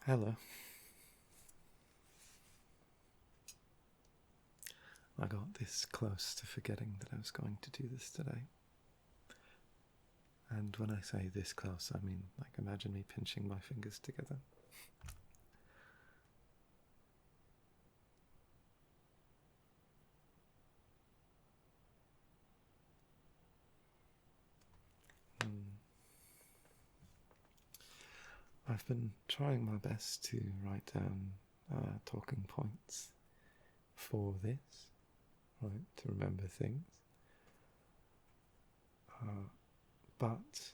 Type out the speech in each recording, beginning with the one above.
Hello. I got this close to forgetting that I was going to do this today. And when I say this close, I mean, like, imagine me pinching my fingers together. I've been trying my best to write down talking points for this, right, to remember things. But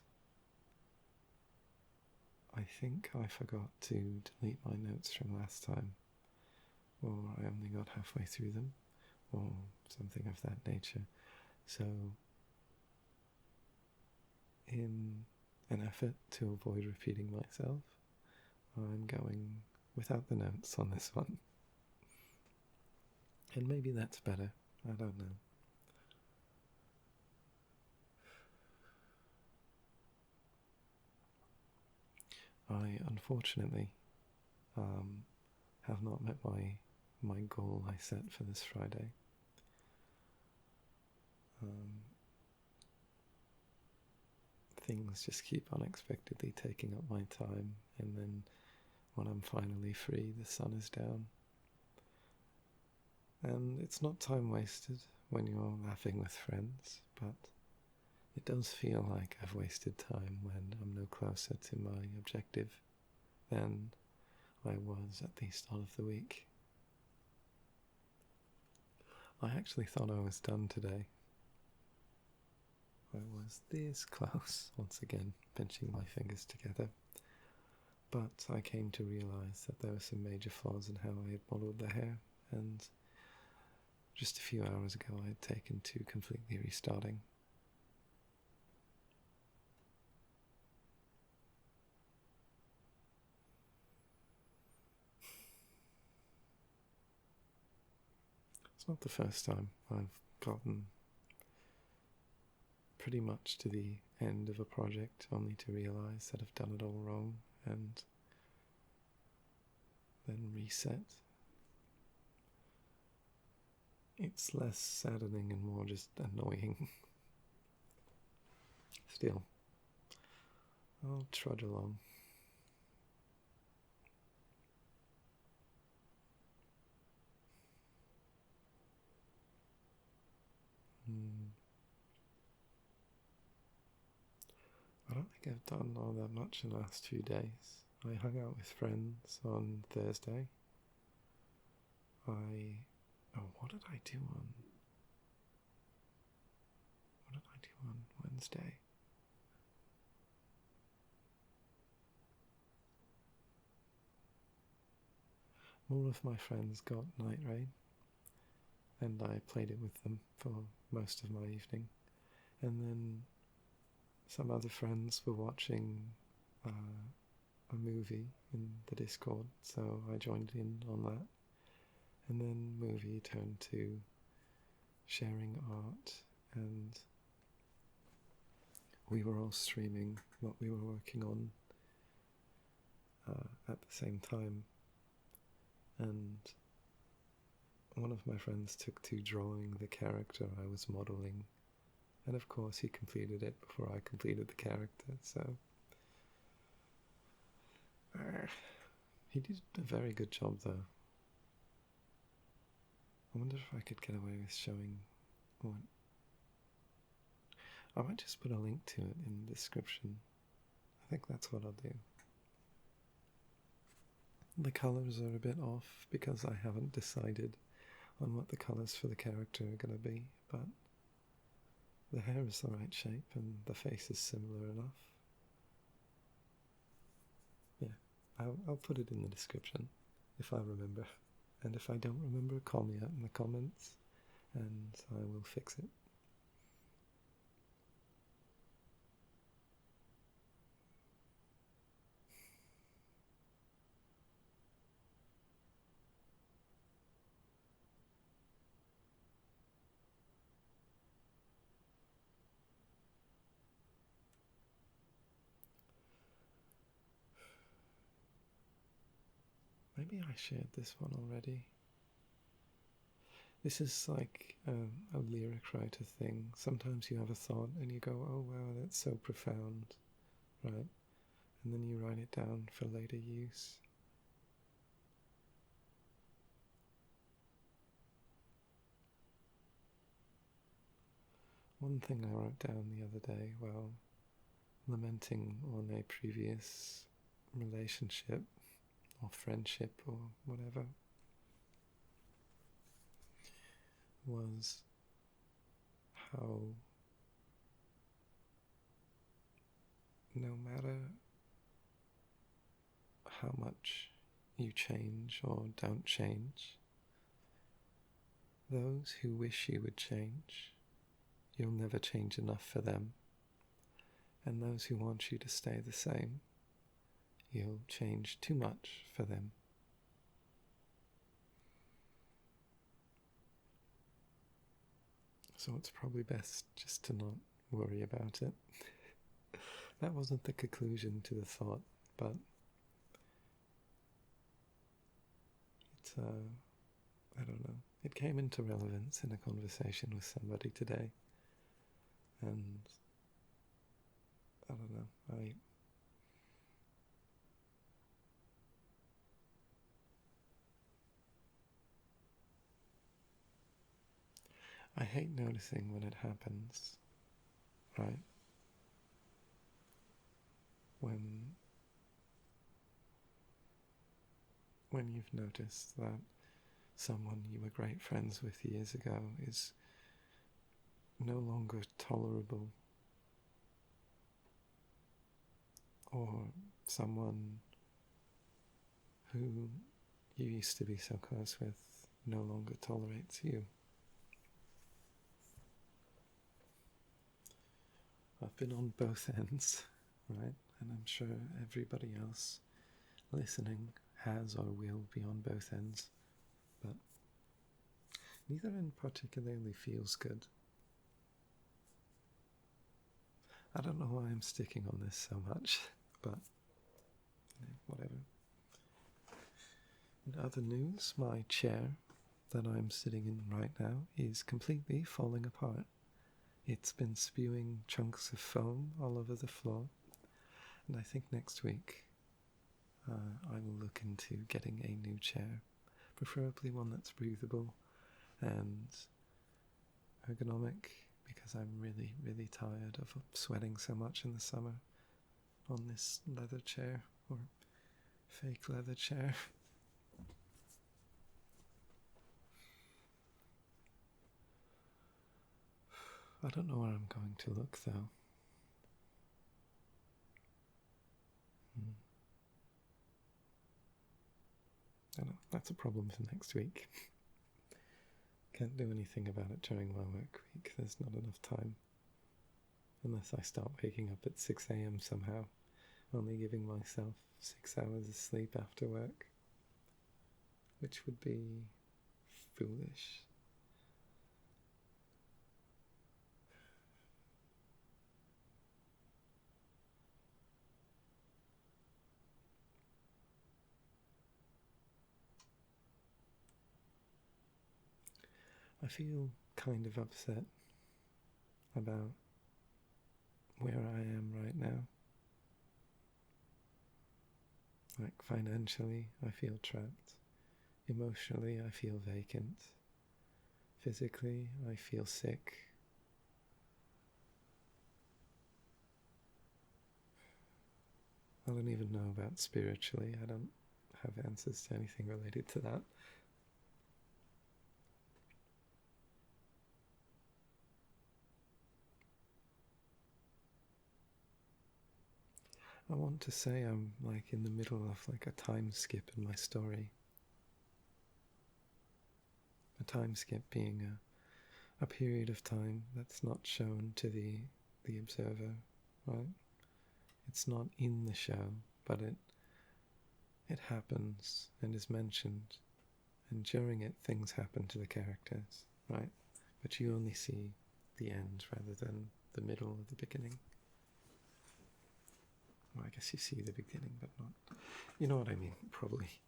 I think I forgot to delete my notes from last time, or I only got halfway through them, or something of that nature. So, in an effort to avoid repeating myself, I'm going without the notes on this one. And maybe that's better, I don't know. I unfortunately have not met my goal I set for this Friday. Things just keep unexpectedly taking up my time, and then when I'm finally free, the sun is down. And it's not time wasted when you're laughing with friends, but it does feel like I've wasted time when I'm no closer to my objective than I was at the start of the week. I actually thought I was done today. I was this close, once again, pinching my fingers together. But I came to realise that there were some major flaws in how I had modelled the hair, and just a few hours ago I had taken to completely restarting. It's not the first time I've gotten pretty much to the end of a project only to realise that I've done it all wrong and then reset. It's less saddening and more just annoying. Still, I'll trudge along. I don't think I've done all that much in the last few days. I hung out with friends on Thursday. What did I do on? What did I do on Wednesday? More of my friends got Night Raid, and I played it with them for most of my evening. And then some other friends were watching a movie in the Discord, so I joined in on that. And then movie turned to sharing art, and we were all streaming what we were working on at the same time. And one of my friends took to drawing the character I was modelling, and of course he completed it before I completed the character, so he did a very good job though. I wonder if I could get away with showing what. I might just put a link to it in the description. I think that's what I'll do. The colours are a bit off because I haven't decided on what the colours for the character are going to be, but the hair is the right shape and the face is similar enough. Yeah, I'll put it in the description if I remember. And if I don't remember, call me out in the comments and I will fix it. maybe I shared this one already. This is like a lyric writer thing. Sometimes you have a thought and you go, oh wow, that's so profound, right? And then you write it down for later use. One thing I wrote down the other day while lamenting on a previous relationship or friendship or whatever was how no matter how much you change or don't change, those who wish you would change, you'll never change enough for them. And those who want you to stay the same, you'll change too much for them. So it's probably best just to not worry about it. That wasn't the conclusion to the thought, but it's, I don't know, it came into relevance in a conversation with somebody today, and I don't know, I hate noticing when it happens, right? When you've noticed that someone you were great friends with years ago is no longer tolerable, or someone who you used to be so close with no longer tolerates you. I've been on both ends, right? And I'm sure everybody else listening has or will be on both ends, but neither end particularly feels good. I don't know why I'm sticking on this so much, but whatever. In other news, my chair that I'm sitting in right now is completely falling apart. It's been spewing chunks of foam all over the floor, and I think next week I will look into getting a new chair, preferably one that's breathable and ergonomic, because I'm really, really tired of sweating so much in the summer on this leather chair, or fake leather chair. I don't know where I'm going to look though. I know, that's a problem for next week. Can't do anything about it during my work week, there's not enough time. Unless I start waking up at 6 a.m. somehow, only giving myself 6 hours of sleep after work, which would be foolish. I feel kind of upset about where I am right now. Like financially, I feel trapped. Emotionally, I feel vacant. Physically, I feel sick. I don't even know about spiritually. I don't have answers to anything related to that. I want to say I'm like in the middle of like a time skip in my story. A time skip being a period of time that's not shown to the observer, right? It's not in the show, but it happens and is mentioned, and during it things happen to the characters, right? But you only see the end rather than the middle or the beginning. Well, I guess you see the beginning, but not... You know what I mean, probably.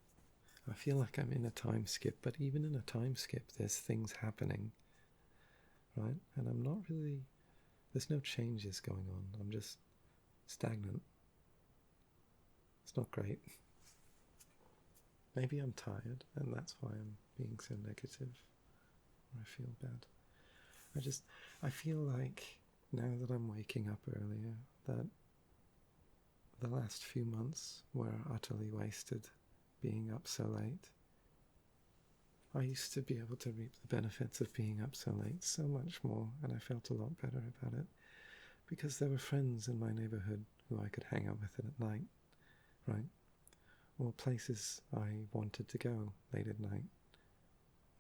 I feel like I'm in a time skip, but even in a time skip, there's things happening, right? And I'm not really, there's no changes going on. I'm just stagnant. It's not great. Maybe I'm tired, and that's why I'm being so negative, or I feel bad. I feel like now that I'm waking up earlier, that the last few months were utterly wasted being up so late. I used to be able to reap the benefits of being up so late so much more, and I felt a lot better about it, because there were friends in my neighbourhood who I could hang out with at night, right? Or places I wanted to go late at night,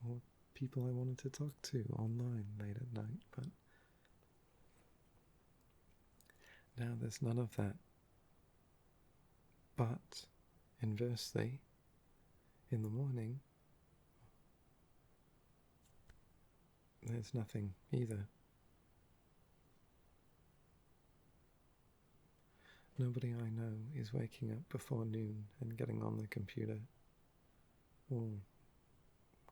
or people I wanted to talk to online late at night, but now there's none of that. But inversely, in the morning, there's nothing either. Nobody I know is waking up before noon and getting on the computer or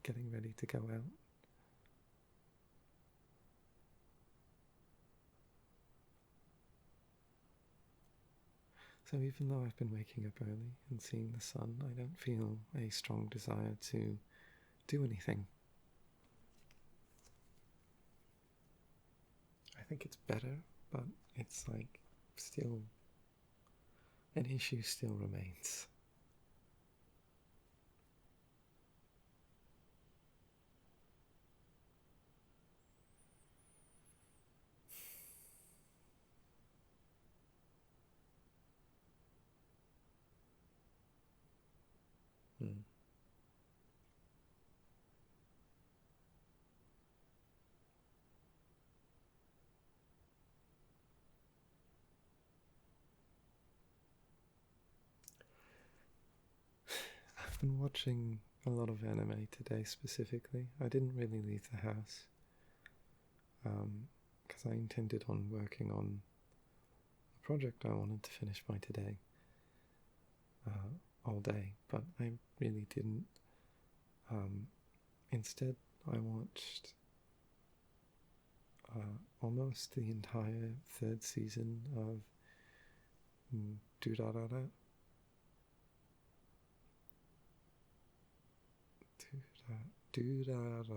getting ready to go out. So even though I've been waking up early and seeing the sun, I don't feel a strong desire to do anything. I think it's better, but it's like still, an issue still remains. Hmm. I've been watching a lot of anime today specifically. I didn't really leave the house because I intended on working on a project I wanted to finish by today all day, but I really didn't. Instead, I watched almost the entire third season of Durarara. Durara.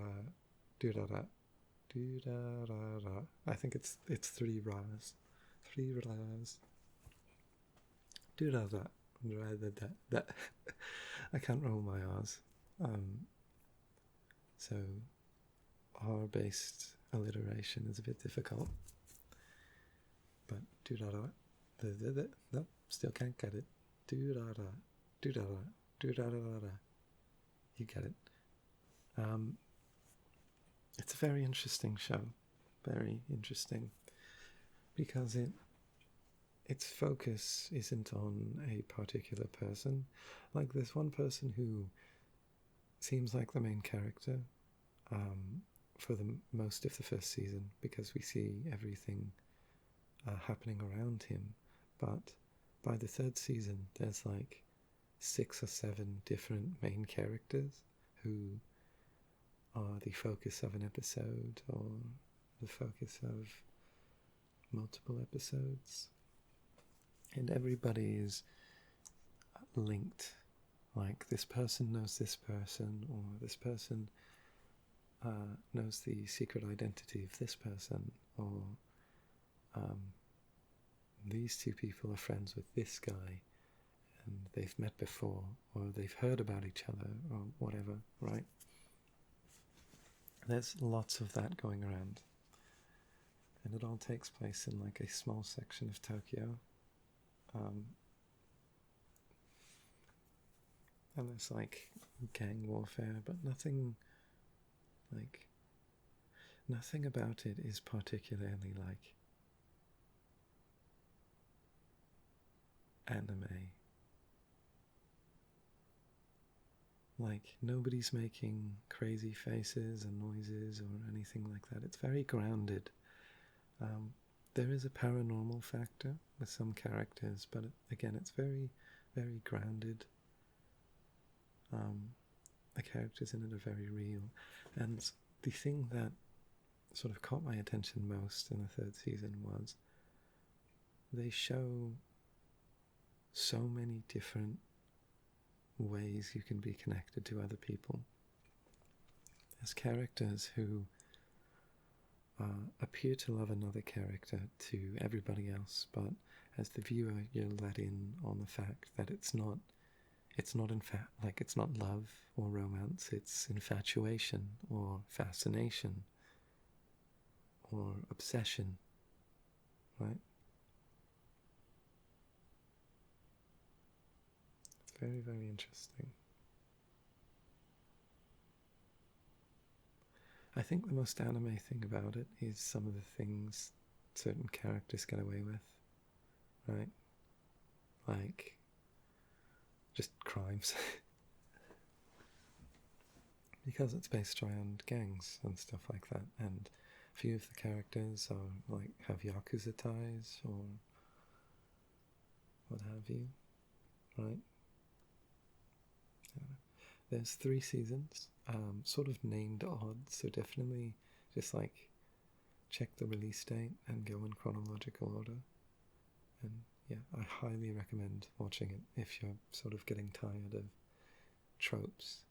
I think it's three Ras. Three Ras. Durara. I can't roll my R's. So R-based alliteration is a bit difficult. But Durara. No, still can't get it. Durara. Durara. Durara. You get it. It's a very interesting show, very interesting, because its focus isn't on a particular person. Like, there's one person who seems like the main character for the most of the first season, because we see everything happening around him, but by the third season there's like 6 or 7 different main characters who are the focus of an episode or the focus of multiple episodes, and everybody is linked. Like, this person knows this person, or this person knows the secret identity of this person, or these two people are friends with this guy and they've met before, or they've heard about each other, or whatever, right? There's lots of that going around, and it all takes place in like a small section of Tokyo. And there's like gang warfare, but nothing about it is particularly like anime. Like, nobody's making crazy faces and noises or anything like that. It's very grounded. There is a paranormal factor with some characters, but again, it's very, very grounded. The characters in it are very real, and the thing that sort of caught my attention most in the third season was they show so many different ways you can be connected to other people. There's characters who appear to love another character to everybody else, but as the viewer you're let in on the fact that it's not it's not love or romance, it's infatuation or fascination or obsession, right? It's very, very interesting. I think the most anime thing about it is some of the things certain characters get away with, right? Like, just crimes. Because it's based around gangs and stuff like that, and a few of the characters are like have Yakuza ties or what have you, right? There's 3 seasons, sort of named odd, so definitely just like check the release date and go in chronological order. And yeah, I highly recommend watching it if you're sort of getting tired of tropes.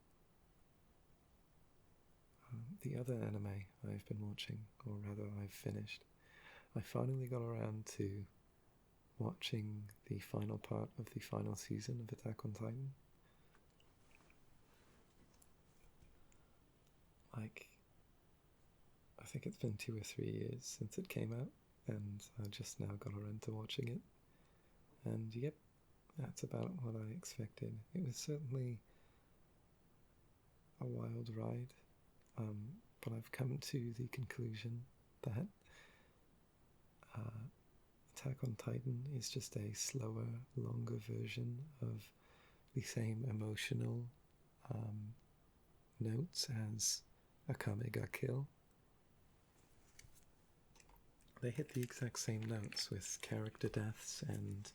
The other anime I've been watching, or rather I've finished, I finally got around to watching the final part of the final season of Attack on Titan. Like, I think it's been 2 or 3 years since it came out, and I just now got around to watching it. And yep, that's about what I expected. It was certainly a wild ride, but I've come to the conclusion that Attack on Titan is just a slower, longer version of the same emotional notes as Akame ga Kill. They hit the exact same notes with character deaths and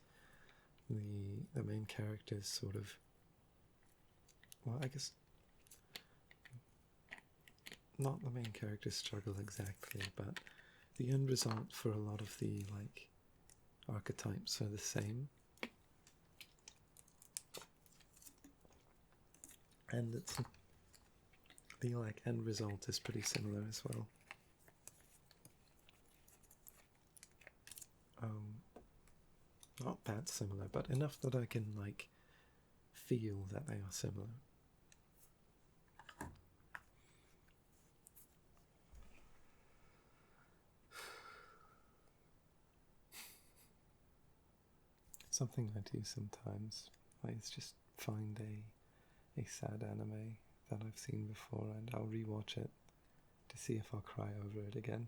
the main characters sort of, well, I guess not the main characters struggle exactly, but the end result for a lot of the like archetypes are the same, and it's the like end result is pretty similar as well. Not that similar, but enough that I can like feel that they are similar. Something I do sometimes is just find a sad anime that I've seen before and I'll rewatch it to see if I'll cry over it again.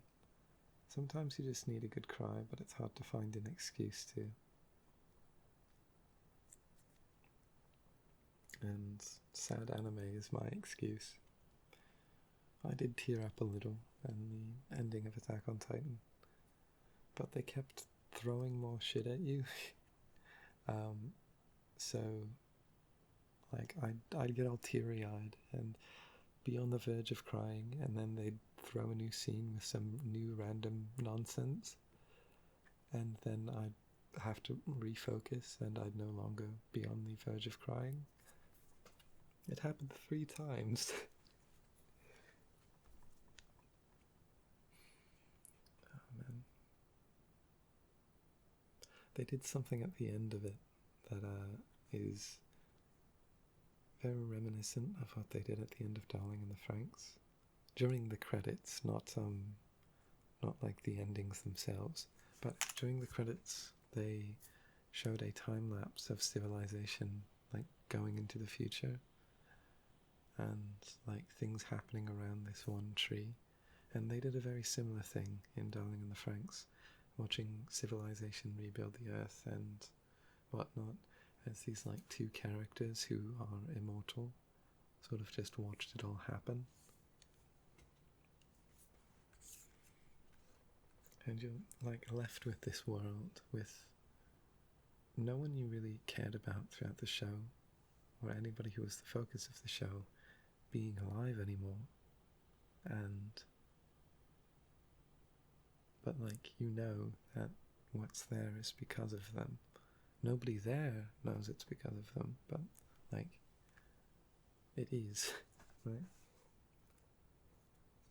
Sometimes you just need a good cry, but it's hard to find an excuse to. And sad anime is my excuse. I did tear up a little in the ending of Attack on Titan, but they kept throwing more shit at you. So like I'd get all teary-eyed and be on the verge of crying, and then they'd throw a new scene with some new random nonsense, and then I'd have to refocus and I'd no longer be on the verge of crying. It happened 3 times. Oh man. They did something at the end of it that is very reminiscent of what they did at the end of Darling in the Franxx. During the credits, not like the endings themselves, but during the credits they showed a time lapse of civilization like going into the future and like things happening around this one tree, and they did a very similar thing in Darling in the Franxx, watching civilization rebuild the earth and whatnot, as these like 2 characters who are immortal sort of just watched it all happen. And you're like left with this world with no one you really cared about throughout the show, or anybody who was the focus of the show being alive anymore. But like, you know that what's there is because of them. Nobody there knows it's because of them, but like, it is, right?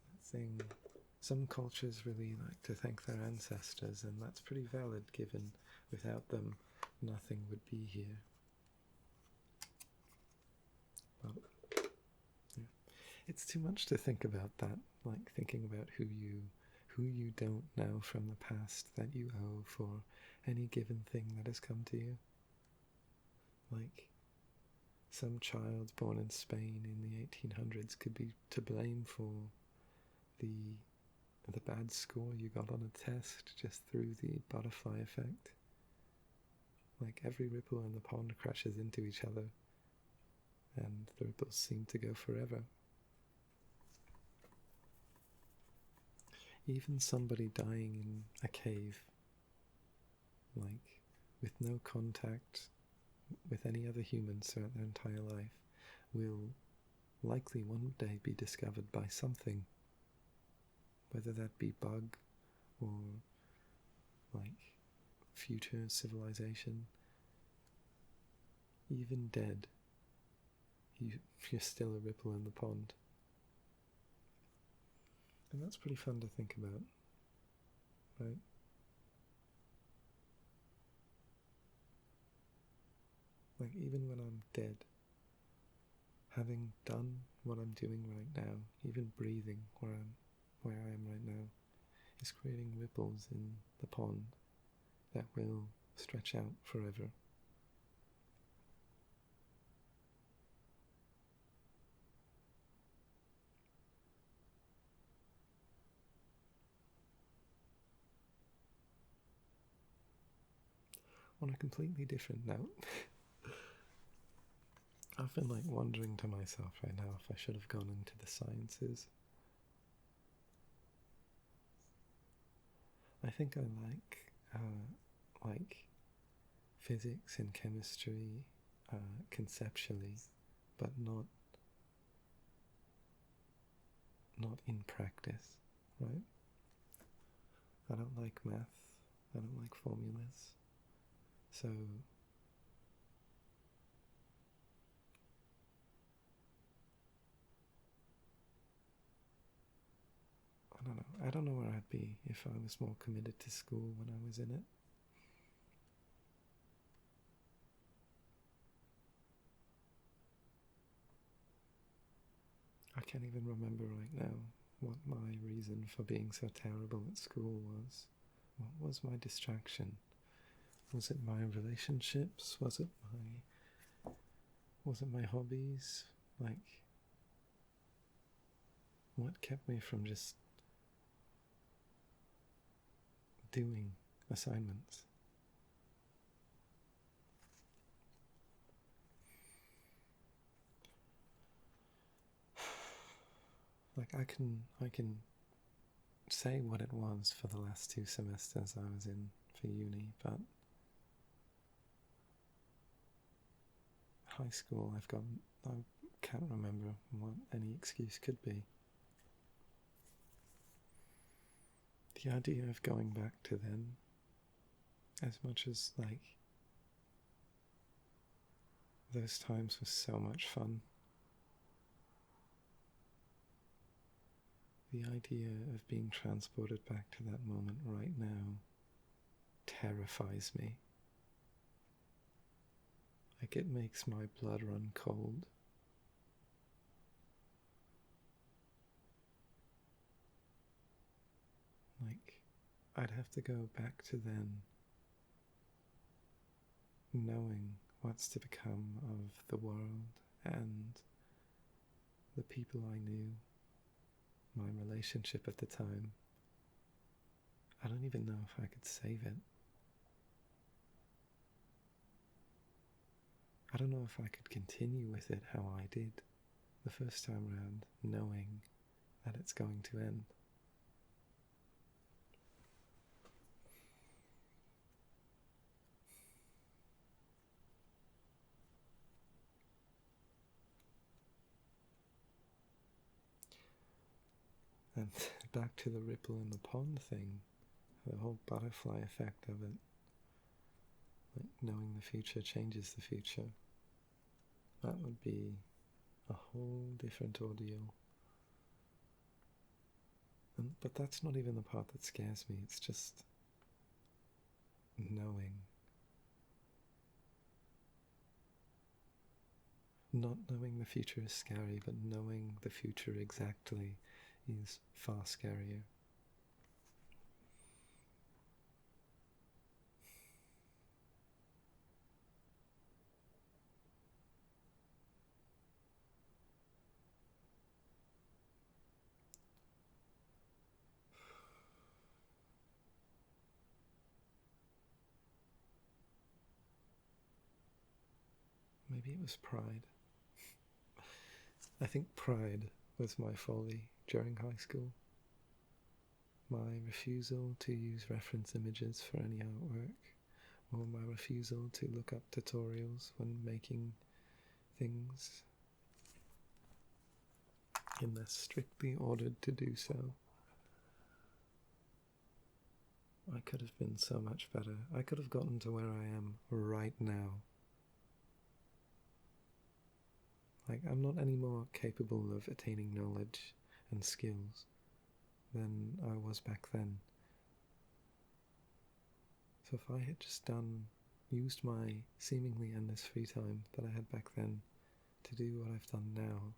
That thing. Some cultures really like to thank their ancestors, and that's pretty valid given without them nothing would be here. But yeah. It's too much to think about that, like thinking about who you don't know from the past that you owe for any given thing that has come to you. Like, some child born in Spain in the 1800s could be to blame for the bad score you got on a test just through the butterfly effect. Like, every ripple in the pond crashes into each other, and the ripples seem to go forever. Even somebody dying in a cave, like, with no contact with any other humans throughout their entire life, will likely one day be discovered by something, whether that be bug or like future civilization. Even dead, you're still a ripple in the pond. And that's pretty fun to think about, right? Like, even when I'm dead, having done what I'm doing right now, even breathing where I am right now, is creating ripples in the pond that will stretch out forever. On a completely different note, I've been like wondering to myself right now if I should have gone into the sciences. I think I like physics and chemistry conceptually, but not in practice, right? I don't like math, I don't like formulas, so I don't know where I'd be if I was more committed to school when I was in it. I can't even remember right now what my reason for being so terrible at school was. What was my distraction? Was it my relationships? Was it my hobbies? Like, what kept me from just doing assignments? Like, I can say what it was for the last 2 semesters I was in for uni, but high school I can't remember what any excuse could be. The idea of going back to then, as much as like those times were so much fun, the idea of being transported back to that moment right now terrifies me. Like, it makes my blood run cold. Like, I'd have to go back to then, knowing what's to become of the world and the people I knew, my relationship at the time. I don't even know if I could save it. I don't know if I could continue with it how I did the first time round, knowing that it's going to end. And back to the ripple in the pond thing, the whole butterfly effect of it, like knowing the future changes the future. That would be a whole different ordeal. But that's not even the part that scares me, it's just knowing. Not knowing the future is scary, but knowing the future exactly is far scarier. Maybe it was pride. I think pride was my folly during high school. My refusal to use reference images for any artwork, or my refusal to look up tutorials when making things unless strictly ordered to do so. I could have been so much better. I could have gotten to where I am right now. Like, I'm not any more capable of attaining knowledge and skills than I was back then. So if I had just used my seemingly endless free time that I had back then to do what I've done now,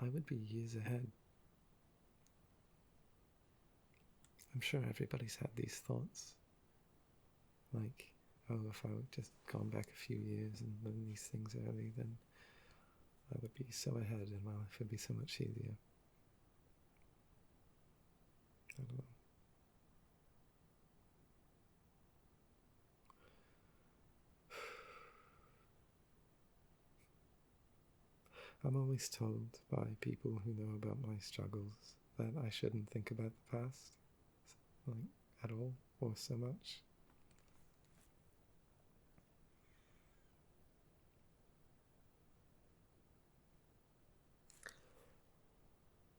I would be years ahead. I'm sure everybody's had these thoughts. Like, oh, if I would just gone back a few years and learned these things early, then I would be so ahead and my life would be so much easier. I don't know. I'm always told by people who know about my struggles that I shouldn't think about the past, like, at all, or so much.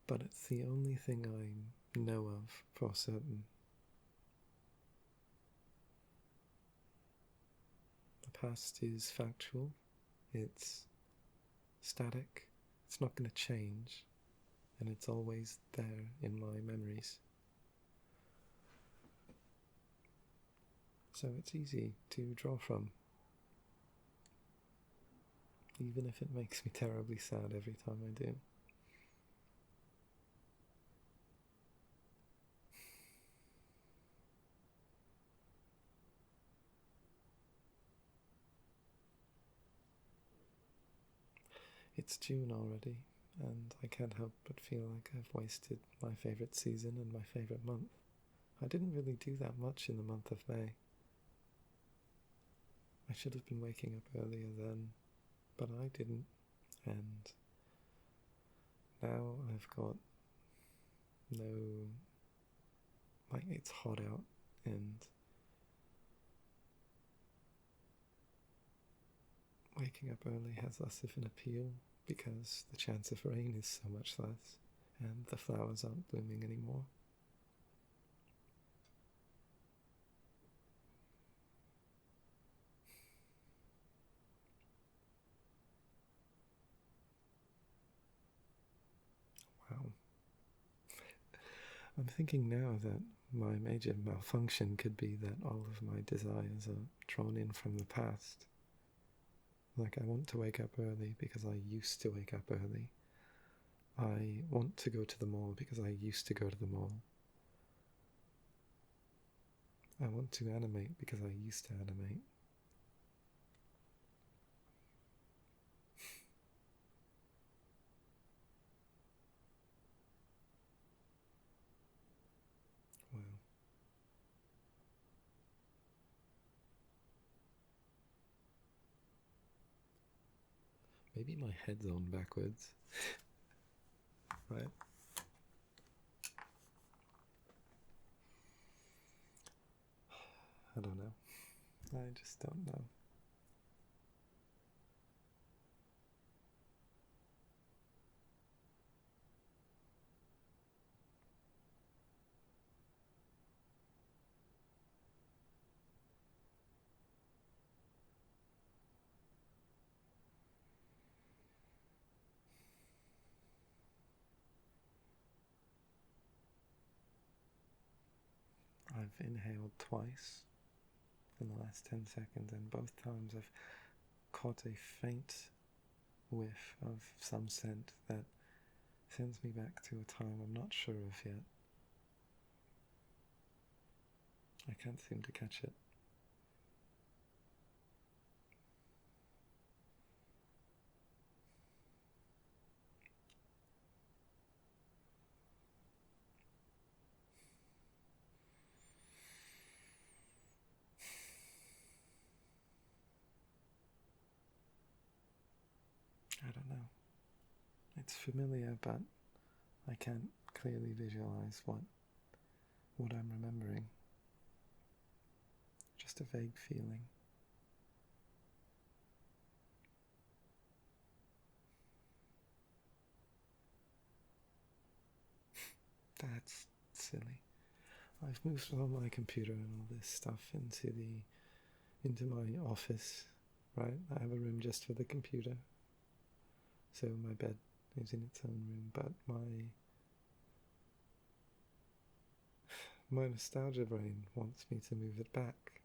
But it's the only thing I know of for certain. The past is factual, it's static, it's not going to change, and it's always there in my memories. So it's easy to draw from, even if it makes me terribly sad every time I do. It's June already, and I can't help but feel like I've wasted my favourite season and my favourite month. I didn't really do that much in the month of May. I should have been waking up earlier then, but I didn't, and now I've got it's hot out, and waking up early has less of an appeal because the chance of rain is so much less, and the flowers aren't blooming anymore. Wow. I'm thinking now that my major malfunction could be that all of my desires are drawn in from the past. Like, I want to wake up early because I used to wake up early. I want to go to the mall because I used to go to the mall. I want to animate because I used to animate. Wow. Maybe my head's on backwards. Right? I don't know. I just don't know. I've inhaled twice in the last 10 seconds, and both times I've caught a faint whiff of some scent that sends me back to a time I'm not sure of yet. I can't seem to catch it. I don't know. It's familiar, but I can't clearly visualize what I'm remembering. Just a vague feeling. That's silly. I've moved all my computer and all this stuff into my office, right? I have a room just for the computer. So my bed is in its own room, but my nostalgia brain wants me to move it back.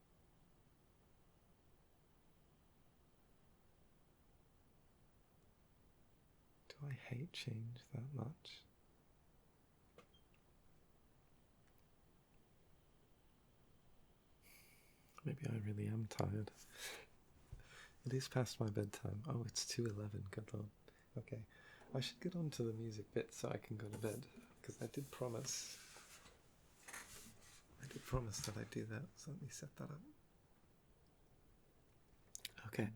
Do I hate change that much? Maybe I really am tired. It is past my bedtime. Oh, it's 2:11, good lord. Okay, I should get on to the music bit so I can go to bed, because I did promise that I'd do that, so let me set that up. Okay,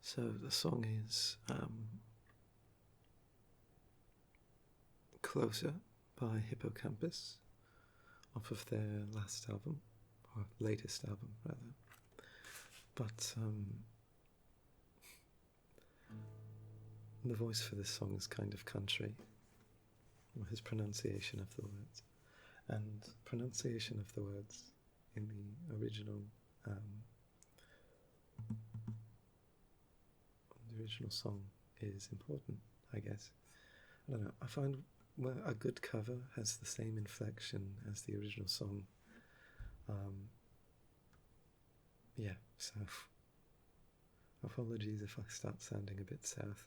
so the song is Closer by Hippocampus, off of their last album, or latest album rather. But the voice for this song is kind of country, or his pronunciation of the words. And pronunciation of the words in the original song is important, I guess. I don't know. I find a good cover has the same inflection as the original song. Yeah, so apologies if I start sounding a bit south.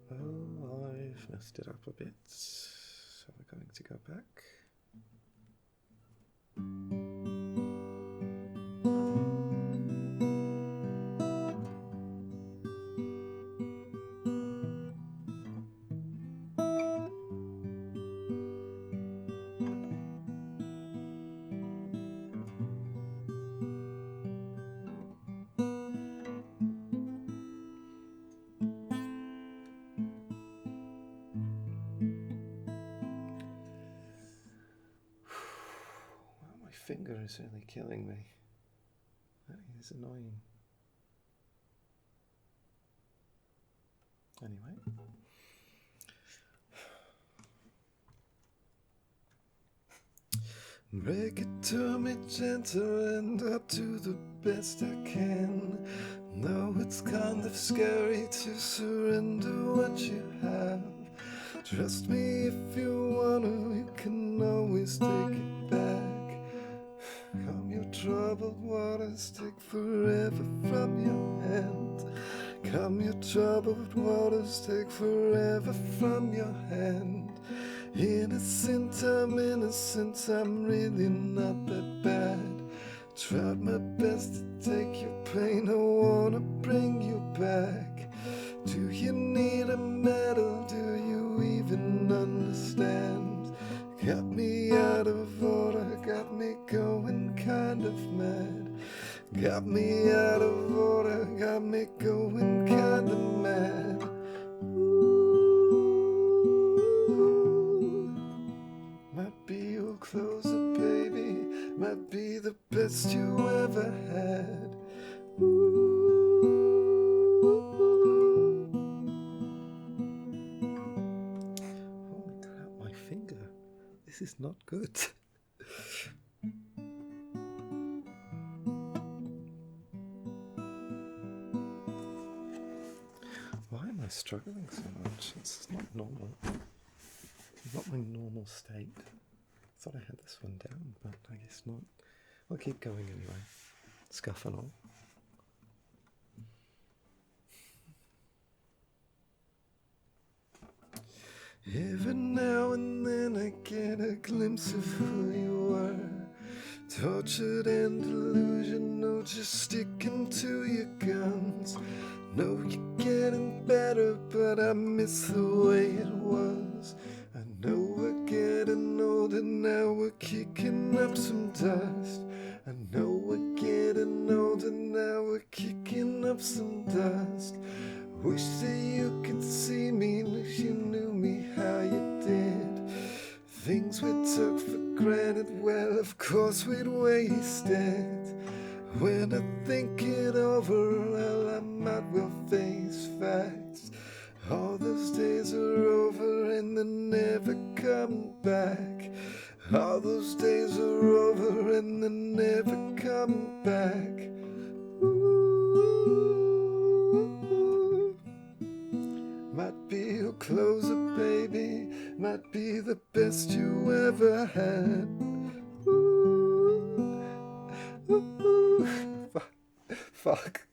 Well, I've messed it up a bit, so we're going to go back. Finger is really killing me. That is annoying. Anyway. Break it to me gentle and I'll do the best I can. Though it's kind of scary to surrender what you have. Trust me if you wanna, you can always take it back. Come your troubled waters, take forever from your hand. Come your troubled waters, take forever from your hand. Innocent, I'm really not that bad. Tried my best to take your pain, I wanna bring you back. Do you need a medal, do you even understand? Got me out of order, got me going kind of mad. Got me out of order, got me going kind of mad. Ooh. Might be your closer, baby, might be the best you ever had. Ooh. Holy crap, my finger. This is not good. Why am I struggling so much? It's not normal. It's not my normal state. I thought I had this one down, but I guess not. I'll keep going anyway. Scuff and all. Every now and then I get a glimpse of who you are. Tortured and delusional, just sticking to your guns. Know you're getting better, but I miss the way it was. I know we're getting older now, we're kicking up some dust. I know we're getting older now, we're kicking up some dust. Wish that you could see me, wish you knew me how you did. Things we took for granted, well, of course we'd wasted. When I think it over, well, I might well face facts. All those days are over and they're never coming back. All those days are over and they're never coming back. Ooh. Might be your closer, baby. Might be the best you ever had. Ooh. Ooh. Fuck.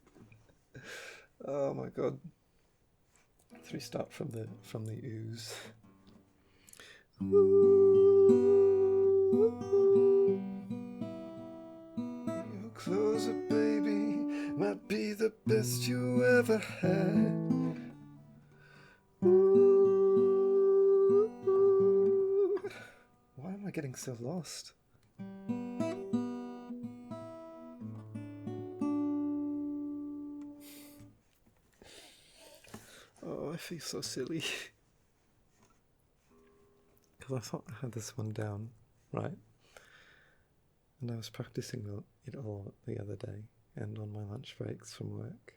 Oh my god. 3 start from the ooze. Your closer, baby, might be the best you ever had. Why am I getting so lost? Oh, I feel so silly. Because I thought I had this one down, right? And I was practicing it all the other day and on my lunch breaks from work.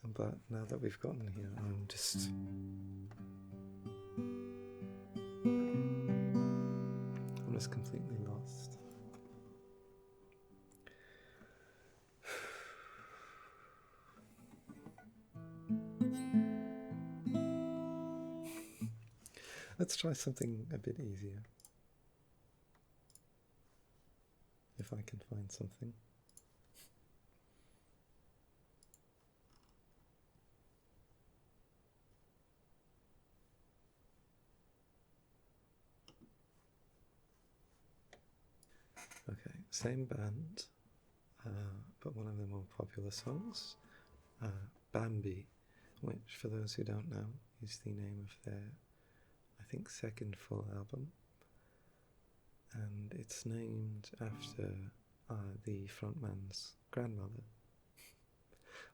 But now that we've gotten here, I'm just... completely lost. Let's try something a bit easier. If I can find something. Okay, same band, but one of the more popular songs, Bambi, which for those who don't know is the name of their, I think, second full album, and it's named after the frontman's grandmother,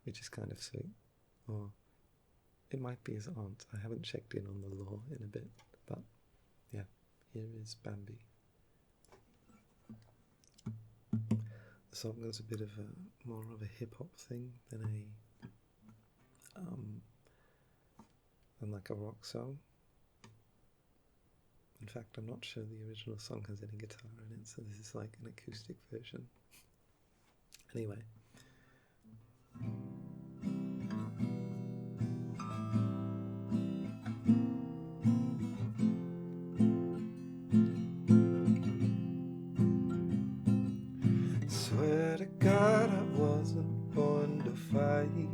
which is kind of sweet, or it might be his aunt. I haven't checked in on the lore in a bit, but yeah, here is Bambi. The song is a bit of a more of a hip hop thing than like a rock song. In fact, I'm not sure the original song has any guitar in it, so this is like an acoustic version. Anyway. Swear to God I wasn't born to fight.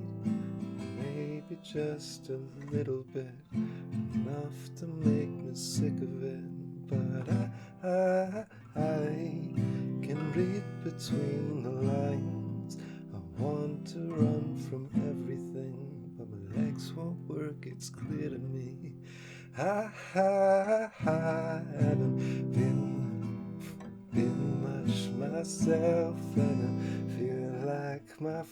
Maybe just a little bit, enough to make me sick of it. But I can read between the lines. I want to run from everything, but my legs won't work, it's clear to me. I haven't been much myself, and I feel like my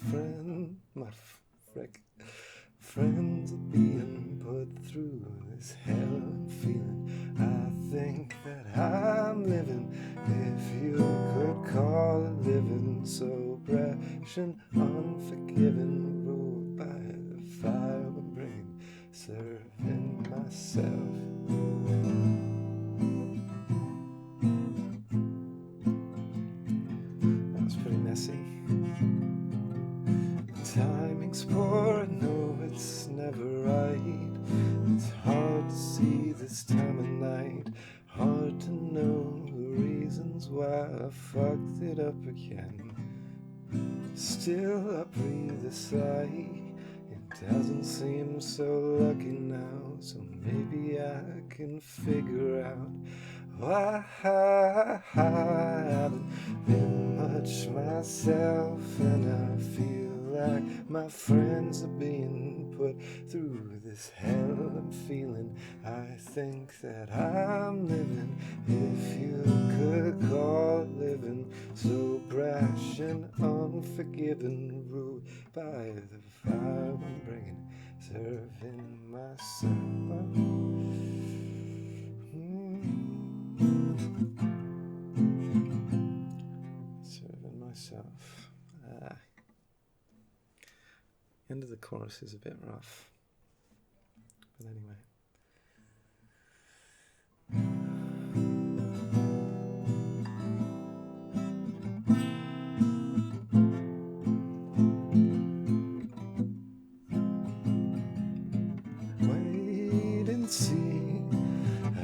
friends are being put through this hell I'm feeling. I think that I'm living, if you could call it living, so brash and unforgiving, ruled by the fire of my brain, serving myself. I fucked it up again. Still I breathe a sigh. It doesn't seem so lucky now, so maybe I can figure out why I haven't been much myself, and I feel like my friends are being put through this hell I'm feeling. I think that I'm living, if you could call it living, so brash and unforgiving, ruled by the fire I'm bringing, serving myself. Serving myself. End of the chorus is a bit rough, but anyway. Wait and see.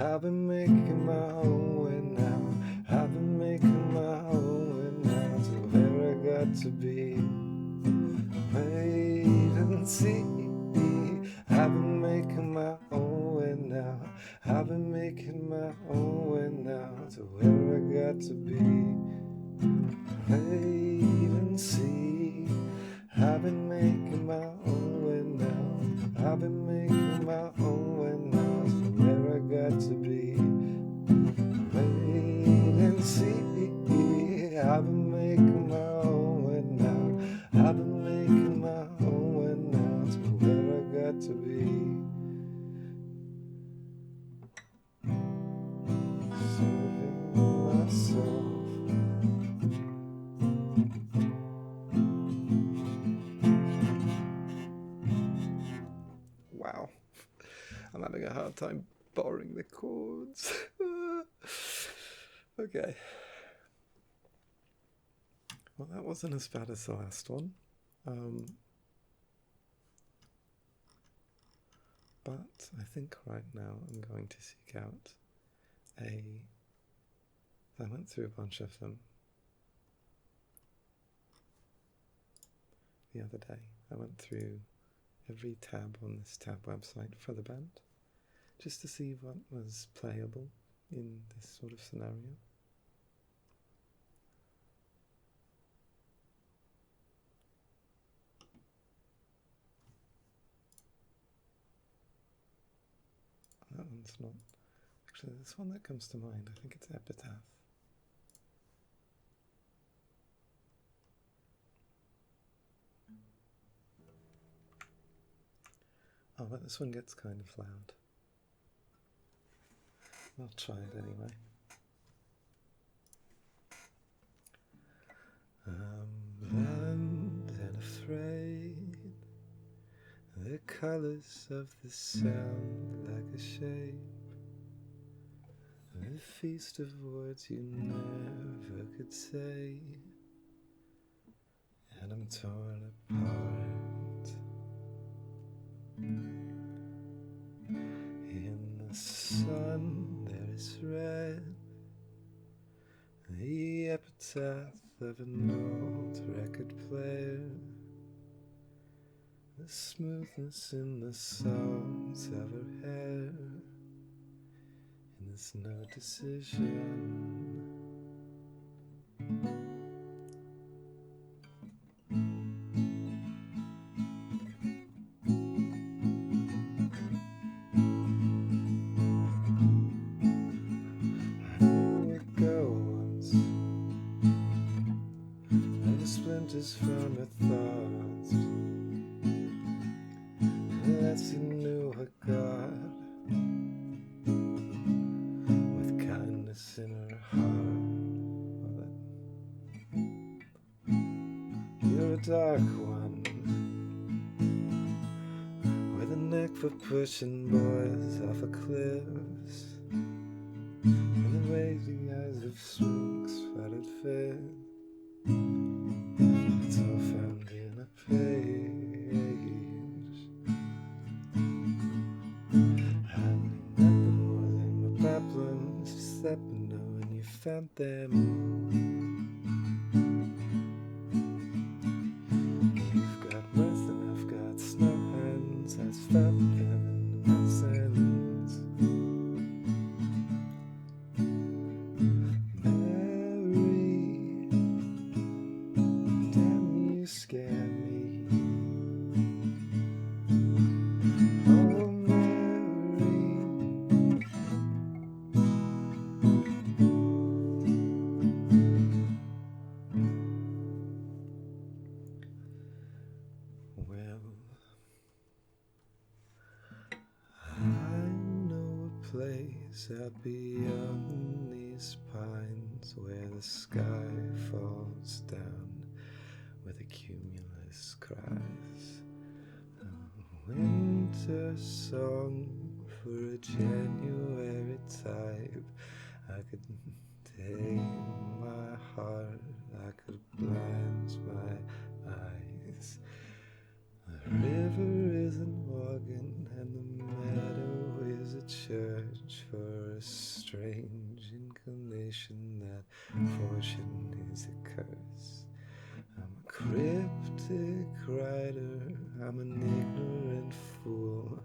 I've been making my own way now. I've been making my own way now to where I got to be. Wait and see. I've been making my own way now. I've been making my own way now to where I got to be. Wait and see. I've been making my own way now. I've been making my own way now to where I got to be. Wait and see. I've been making my own way now. I've been making my own way now to where I got to be. Serving myself. Wow, I'm having a hard time borrowing the chords. Okay. Well, that wasn't as bad as the last one. But I think right now I'm going to seek out I went through a bunch of them the other day. I went through every tab on this tab website for the band, just to see what was playable in this sort of scenario. That one's not. Actually, this one that comes to mind, I think it's Epitaph. Oh, but this one gets kind of loud. I'll try it anyway. I'm blind and afraid. The colors of the sound like a shape. A feast of words you never could say. And I'm torn apart. In the sun there is red, the epitaph of an old record player, the smoothness in the songs of her hair, and there's no decision. Splinters from her thoughts, unless you knew her God, with kindness in her heart. Well, you're a dark one, with a neck for pushing boys off of cliffs, and the raging eyes of sphinx spotted fair. It's all found in a page. I knew nothing more than my problems, just let me know when you found them. out beyond these pines where the sky falls down with a cumulus cries. A winter song for a January type. I could tame my heart, I could blind my eyes. The river isn't walking and the meadow is a church for a strange inclination that fortune is a curse. I'm a cryptic writer, I'm an ignorant fool.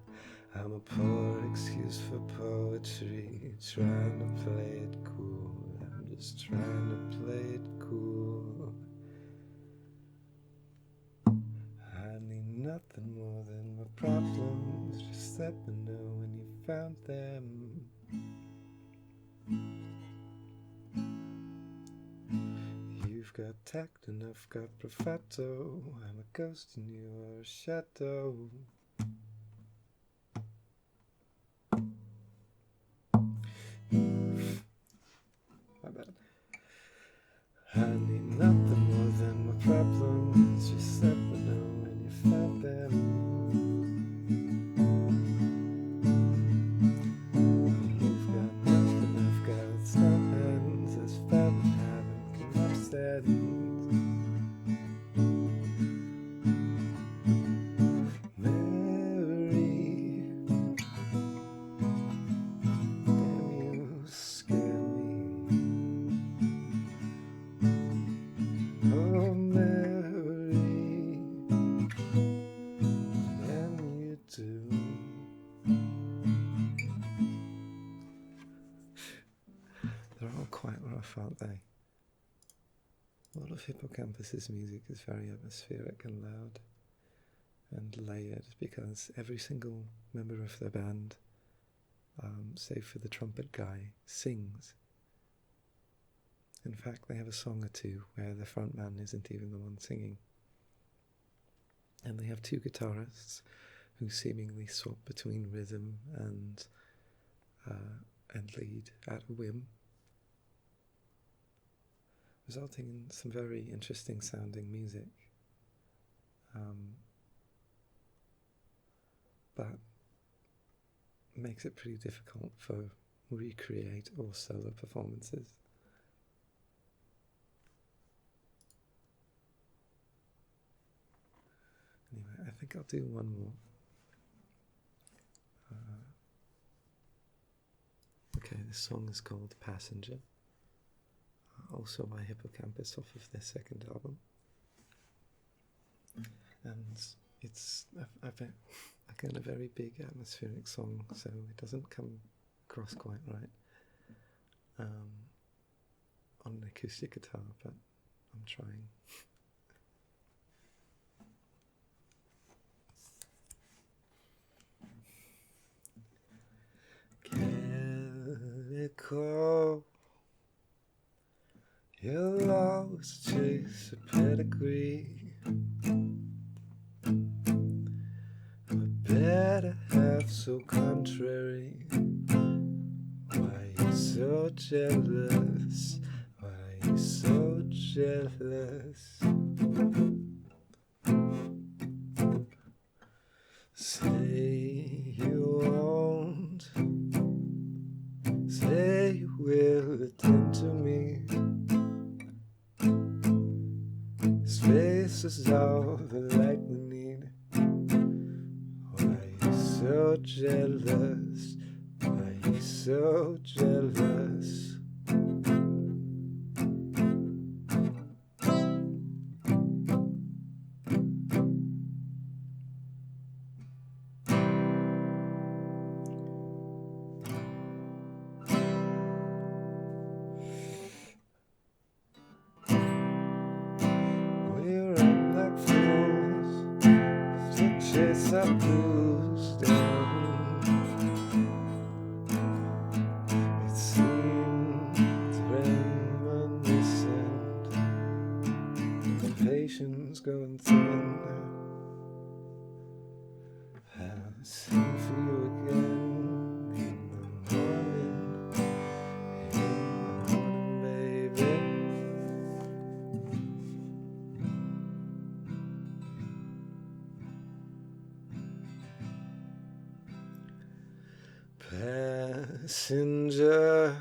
I'm a poor excuse for poetry, trying to play it cool. I'm just trying to play it cool. I need nothing more than my problems, just let me know when you found them. You've got tact and I've got bravado, I'm a ghost and you are a shadow. My bad. I need nothing more than my problems, just let me know when you found them. You've got nothing, I've got some hands, as found and haven't come upset. Mary, damn you scare me. Oh Mary, damn you do. They're all quite rough, aren't they? All of Hippocampus's music is very atmospheric and loud and layered because every single member of the band, save for the trumpet guy, sings. In fact, they have a song or two where the front man isn't even the one singing. And they have two guitarists who seemingly swap between rhythm and lead at a whim, resulting in some very interesting sounding music. But makes it pretty difficult for recreate or solo performances. Anyway, I think I'll do one more. Okay, this song is called Passenger, also by Hippocampus off of their second album. And it's again a very big atmospheric song, so it doesn't come across quite right on an acoustic guitar, but I'm trying. Calico, you'll always chase a pedigree. Better half so contrary. Why you so jealous? Why you so jealous? Say you won't. Say you will attend to me. Space is all the light we need. Why you so jealous? Why you so jealous? Chase our blues down. It seems reminiscent. The patience going thin. I'll sing for you again in the morning. passenger.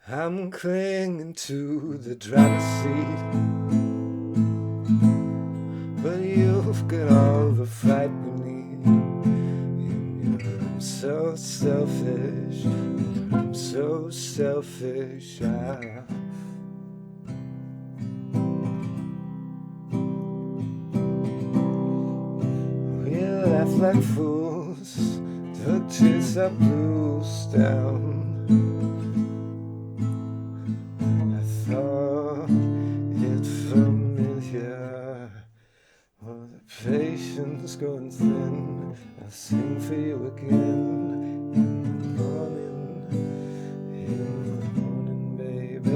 I'm clinging to the driver's seat, but you've got all the fight we need. And you're so selfish, I'm so selfish. We laugh like fools, the tears are blues down. I thought it familiar. Oh, the patience growing thin. I'll sing for you again in the morning, baby.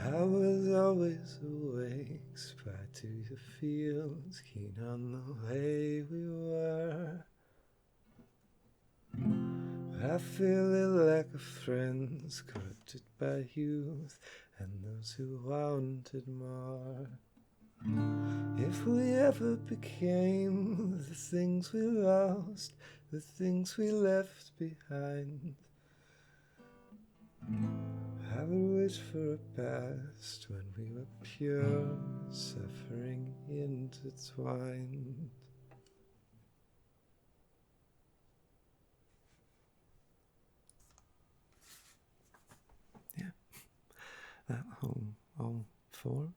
I was always awake, spied to your fields, keen on the way we were. I feel it like a friend's corrupted by youth and those who wanted more. If we ever became the things we lost, the things we left behind, I would wish for a past when we were pure, suffering intertwined. Yeah, that whole all four,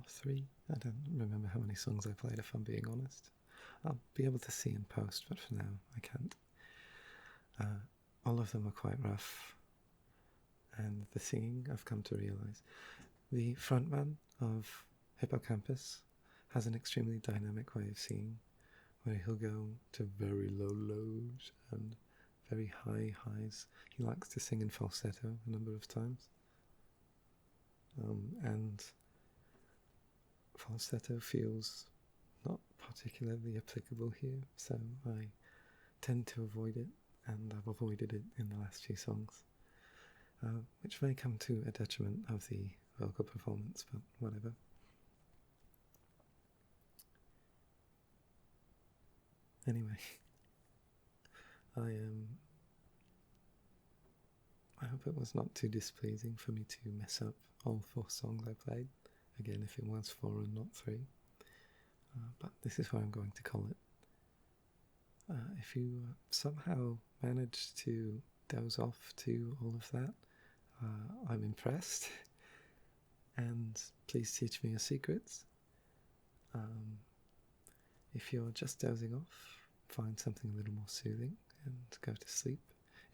three. I don't remember how many songs I played, if I'm being honest. I'll be able to see in post, but for now I can't. All of them are quite rough, and the singing, I've come to realise, the frontman of Hippocampus has an extremely dynamic way of singing, where he'll go to very low lows and very high highs. He likes to sing in falsetto a number of times, and falsetto feels not particularly applicable here, so I tend to avoid it, and I've avoided it in the last few songs, which may come to a detriment of the vocal performance, but whatever. Anyway, I hope it was not too displeasing for me to mess up all 4 songs I played. Again, if it was 4 and not 3. But this is what I'm going to call it. If you somehow managed to doze off to all of that, I'm impressed. And please teach me your secrets. If you're just dozing off, find something a little more soothing and go to sleep.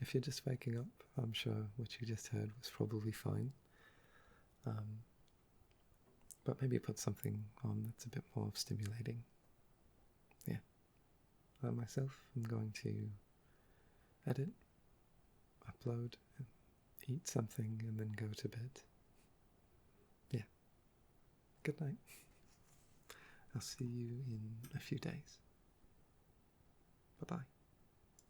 If you're just waking up, I'm sure what you just heard was probably fine. But maybe put something on that's a bit more stimulating. Yeah. I myself am going to edit, upload, and eat something and then go to bed. Yeah. Good night. I'll see you in a few days. Bye-bye.